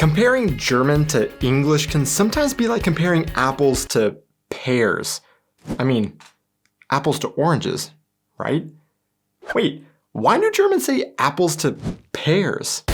Comparing German to English can sometimes be like comparing apples to pears. I mean, apples to oranges, right? Wait, why do Germans say apples to pears?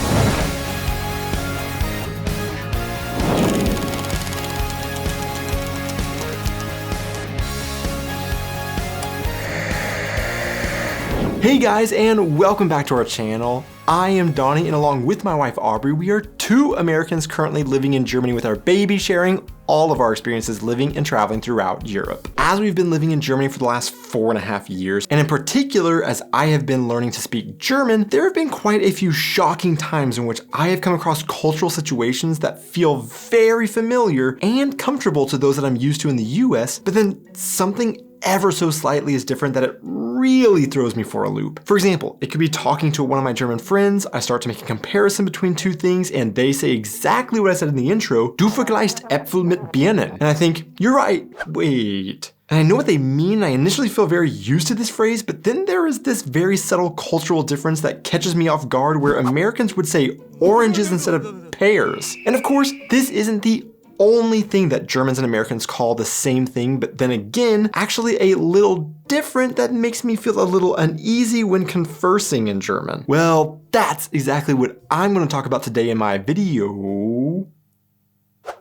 Hey guys, and welcome back to our channel. I am Donnie, and along with my wife Aubrey, we are two Americans currently living in Germany with our baby, sharing all of our experiences living and traveling throughout Europe. As we've been living in Germany for the last 4.5 years, and in particular, as I have been learning to speak German, there have been quite a few shocking times in which I have come across cultural situations that feel very familiar and comfortable to those that I'm used to in the US, but then something ever so slightly is different that it really throws me for a loop. For example, it could be talking to one of my German friends, I start to make a comparison between two things, and they say exactly what I said in the intro, "Du vergleichst Äpfel mit Birnen." And I think, you're right, wait. And I know what they mean, I initially feel very used to this phrase, but then there is this very subtle cultural difference that catches me off guard where Americans would say oranges instead of pears. And of course, this isn't the only thing that Germans and Americans call the same thing, but then again, actually a little different that makes me feel a little uneasy when conversing in German. Well, that's exactly what I'm going to talk about today in my video.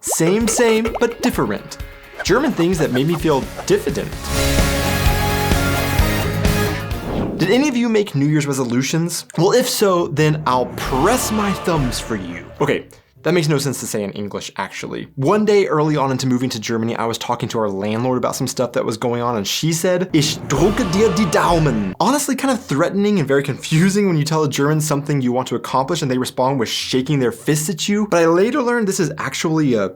Same, but different. German things that made me feel diffident. Did any of you make New Year's resolutions? Well, if so, then I'll press my thumbs for you. Okay. That makes no sense to say in English, actually. One day early on into moving to Germany, I was talking to our landlord about some stuff that was going on, and she said, "Ich drücke dir die Daumen." Honestly, kind of threatening and very confusing when you tell a German something you want to accomplish and they respond with shaking their fists at you, but I later learned this is actually a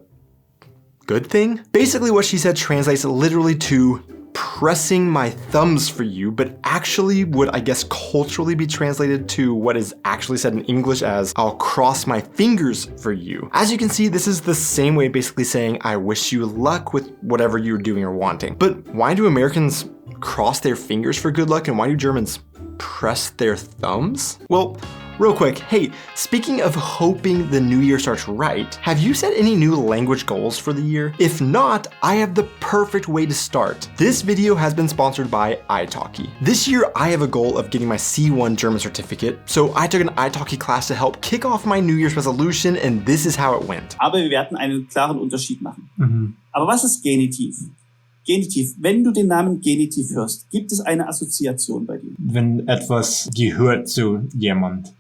good thing. Basically what she said translates literally to pressing my thumbs for you, but actually would, I guess, culturally be translated to what is actually said in English as "I'll cross my fingers for you." As you can see, this is the same way basically saying "I wish you luck with whatever you're doing or wanting." But why do Americans cross their fingers for good luck, and why do Germans press their thumbs? Well, real quick, hey, speaking of hoping the new year starts right, have you set any new language goals for the year? If not, I have the perfect way to start. This video has been sponsored by italki. This year, I have a goal of getting my C1 German certificate, so I took an italki class to help kick off my New Year's resolution, and this is how it went. Aber wir werden einen klaren Unterschied machen. Aber was ist Genitiv? Genitiv, wenn du den Namen Genitiv hörst, gibt es eine Assoziation bei dir? Wenn etwas gehört zu jemand.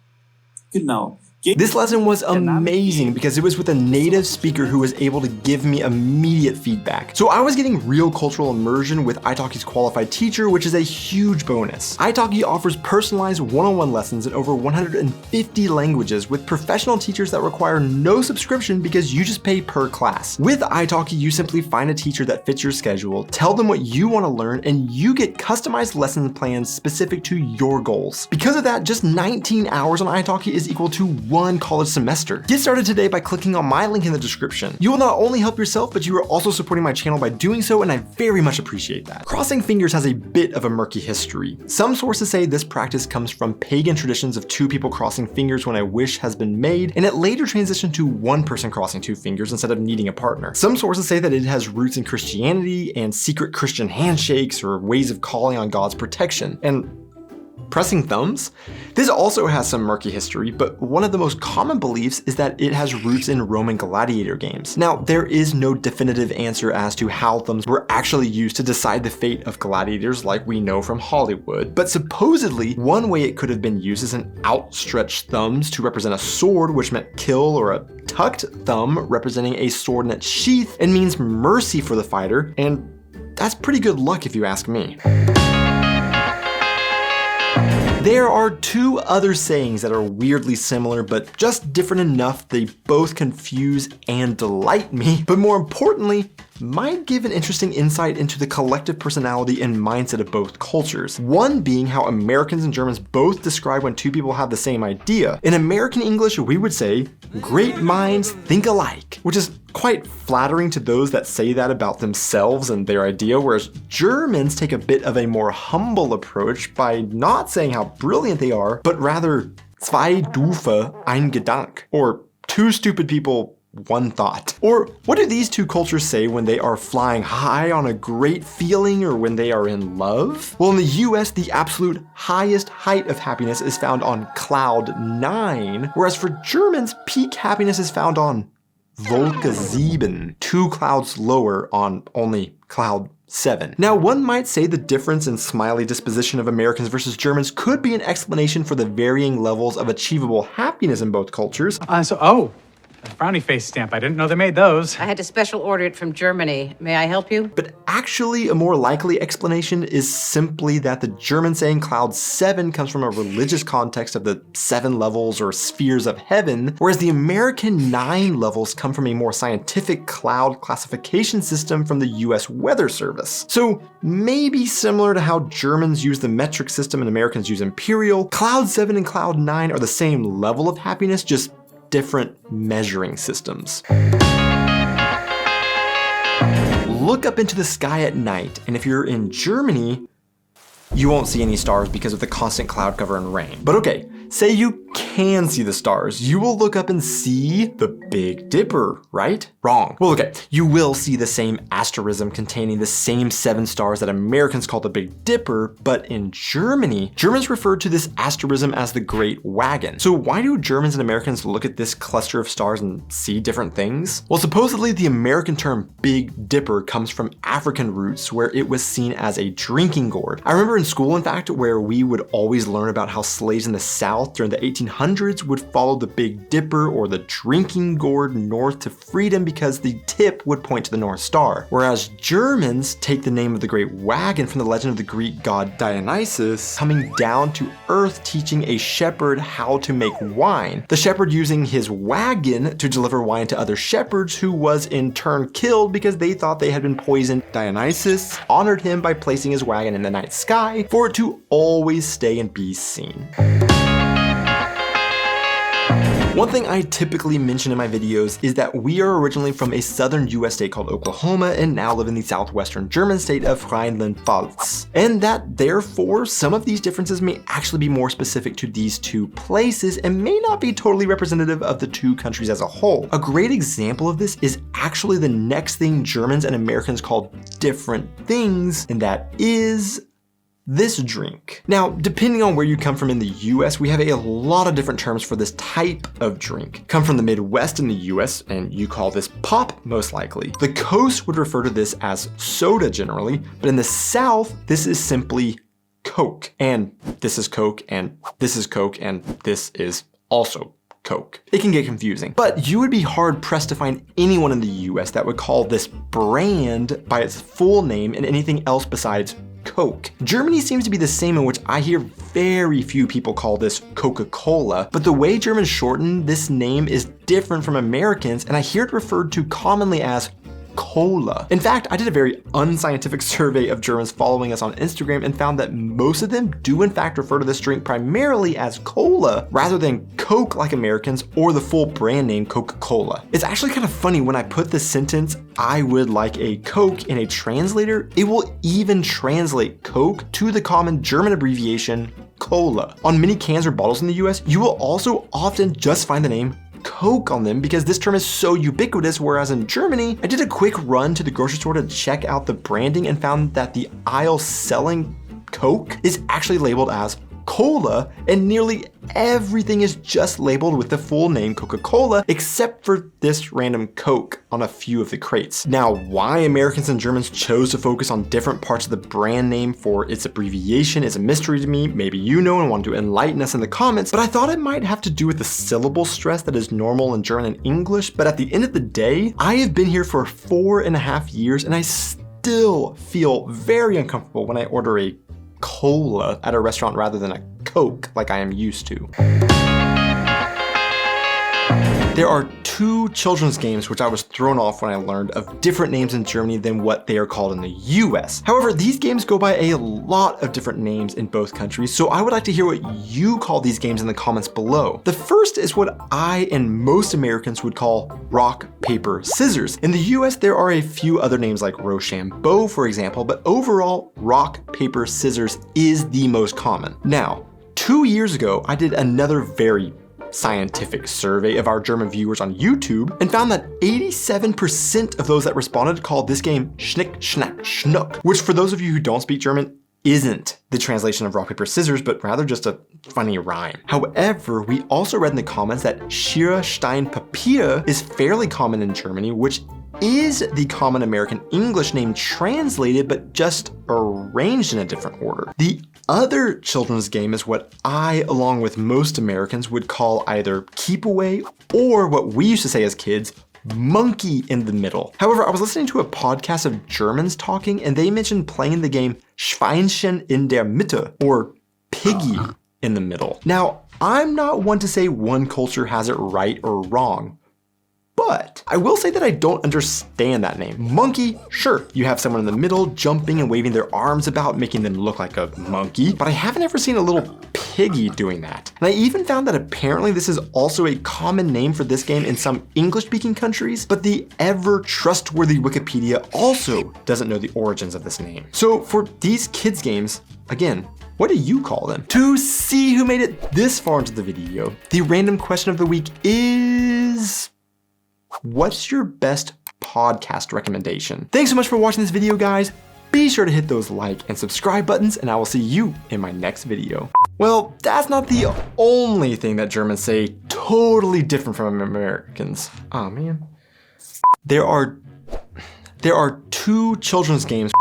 Genau. This lesson was amazing because it was with a native speaker who was able to give me immediate feedback. So I was getting real cultural immersion with italki's qualified teacher, which is a huge bonus. Italki offers personalized one-on-one lessons in over 150 languages with professional teachers that require no subscription because you just pay per class. With italki, you simply find a teacher that fits your schedule, tell them what you want to learn, and you get customized lesson plans specific to your goals. Because of that, just 19 hours on italki is equal to one college semester. Get started today by clicking on my link in the description. You will not only help yourself, but you are also supporting my channel by doing so, and I very much appreciate that. Crossing fingers has a bit of a murky history. Some sources say this practice comes from pagan traditions of two people crossing fingers when a wish has been made, and it later transitioned to one person crossing two fingers instead of needing a partner. Some sources say that it has roots in Christianity and secret Christian handshakes or ways of calling on God's protection. And pressing thumbs? This also has some murky history, but one of the most common beliefs is that it has roots in Roman gladiator games. Now, there is no definitive answer as to how thumbs were actually used to decide the fate of gladiators like we know from Hollywood, but supposedly one way it could have been used is an outstretched thumbs to represent a sword, which meant kill, or a tucked thumb representing a sword in its sheath and means mercy for the fighter, and that's pretty good luck if you ask me. There are two other sayings that are weirdly similar, but just different enough they both confuse and delight me, but more importantly, might give an interesting insight into the collective personality and mindset of both cultures. One being how Americans and Germans both describe when two people have the same idea. In American English, we would say, "Great minds think alike," which is quite flattering to those that say that about themselves and their idea, whereas Germans take a bit of a more humble approach by not saying how brilliant they are, but rather "Zwei Dufe, ein Gedank," or two stupid people, one thought. Or what do these two cultures say when they are flying high on a great feeling or when they are in love? Well, in the US, the absolute highest height of happiness is found on cloud 9, whereas for Germans, peak happiness is found on Wolke 7, 2 clouds lower on only cloud 7. Now, one might say the difference in smiley disposition of Americans versus Germans could be an explanation for the varying levels of achievable happiness in both cultures. A frowny face stamp. I didn't know they made those. I had to special order it from Germany. May I help you? But actually, a more likely explanation is simply that the German saying cloud 7 comes from a religious context of the 7 levels or spheres of heaven, whereas the American 9 levels come from a more scientific cloud classification system from the US Weather Service. So maybe similar to how Germans use the metric system and Americans use imperial, cloud 7 and cloud 9 are the same level of happiness, just different measuring systems. Look up into the sky at night, and if you're in Germany, you won't see any stars because of the constant cloud cover and rain. But okay, say you can see the stars. You will look up and see the Big Dipper, right? Wrong. Well, okay, you will see the same asterism containing the same 7 stars that Americans call the Big Dipper, but in Germany, Germans refer to this asterism as the Great Wagon. So why do Germans and Americans look at this cluster of stars and see different things? Well, supposedly the American term Big Dipper comes from African roots where it was seen as a drinking gourd. I remember in school, in fact, where we would always learn about how slaves in the South during the 1800s would follow the Big Dipper or the drinking gourd north to freedom because the tip would point to the North Star. Whereas Germans take the name of the Great Wagon from the legend of the Greek god Dionysus coming down to earth teaching a shepherd how to make wine. The shepherd using his wagon to deliver wine to other shepherds who was in turn killed because they thought they had been poisoned. Dionysus honored him by placing his wagon in the night sky for it to always stay and be seen. One thing I typically mention in my videos is that we are originally from a southern US state called Oklahoma and now live in the southwestern German state of Rhineland-Pfalz. And that therefore some of these differences may actually be more specific to these two places and may not be totally representative of the two countries as a whole. A great example of this is actually the next thing Germans and Americans call different things, and that is this drink. Now, depending on where you come from in the US, we have a lot of different terms for this type of drink. Come from the Midwest in the US, and you call this pop most likely. The coast would refer to this as soda generally, but in the South, this is simply Coke. And this is Coke, and this is Coke, and this is also Coke. It can get confusing, but you would be hard pressed to find anyone in the US that would call this brand by its full name and anything else besides Coke. Germany seems to be the same, in which I hear very few people call this Coca-Cola, but the way Germans shorten this name is different from Americans, and I hear it referred to commonly as cola. In fact, I did a very unscientific survey of Germans following us on Instagram and found that most of them do in fact refer to this drink primarily as cola rather than Coke like Americans or the full brand name Coca-Cola. It's actually kind of funny when I put the sentence, "I would like a Coke," in a translator, it will even translate Coke to the common German abbreviation cola. On many cans or bottles in the US, you will also often just find the name Coke on them because this term is so ubiquitous, whereas in Germany, I did a quick run to the grocery store to check out the branding and found that the aisle selling Coke is actually labeled as cola, and nearly everything is just labeled with the full name Coca-Cola, except for this random Coke on a few of the crates. Now, why Americans and Germans chose to focus on different parts of the brand name for its abbreviation is a mystery to me. Maybe you know and want to enlighten us in the comments, but I thought it might have to do with the syllable stress that is normal in German and English. But at the end of the day, I have been here for 4.5 years and I still feel very uncomfortable when I order a cola at a restaurant rather than a Coke like I am used to. There are 2 children's games which I was thrown off when I learned of different names in Germany than what they are called in the US. However, these games go by a lot of different names in both countries, so I would like to hear what you call these games in the comments below. The first is what I and most Americans would call rock, paper, scissors. In the US, there are a few other names like Rochambeau, for example, but overall, rock, paper, scissors is the most common. Now, 2 years ago, I did another very scientific survey of our German viewers on YouTube and found that 87% of those that responded called this game Schnick, Schnack, Schnuck, which for those of you who don't speak German, isn't the translation of rock, paper, scissors, but rather just a funny rhyme. However, we also read in the comments that Schere, Stein, Papier is fairly common in Germany, which is the common American English name translated, but just arranged in a different order. The other children's game is what I, along with most Americans, would call either keep away or what we used to say as kids, monkey in the middle. However, I was listening to a podcast of Germans talking and they mentioned playing the game Schweinchen in der Mitte, or piggy in the middle. Now, I'm not one to say one culture has it right or wrong, but I will say that I don't understand that name. Monkey, sure, you have someone in the middle jumping and waving their arms about, making them look like a monkey, but I haven't ever seen a little piggy doing that. And I even found that apparently this is also a common name for this game in some English-speaking countries, but the ever trustworthy Wikipedia also doesn't know the origins of this name. So for these kids games, again, what do you call them? To see who made it this far into the video, the random question of the week is, what's your best podcast recommendation? Thanks so much for watching this video, guys. Be sure to hit those like and subscribe buttons, and I will see you in my next video. Well, that's not the only thing that Germans say totally different from Americans. Oh man. There are 2 children's games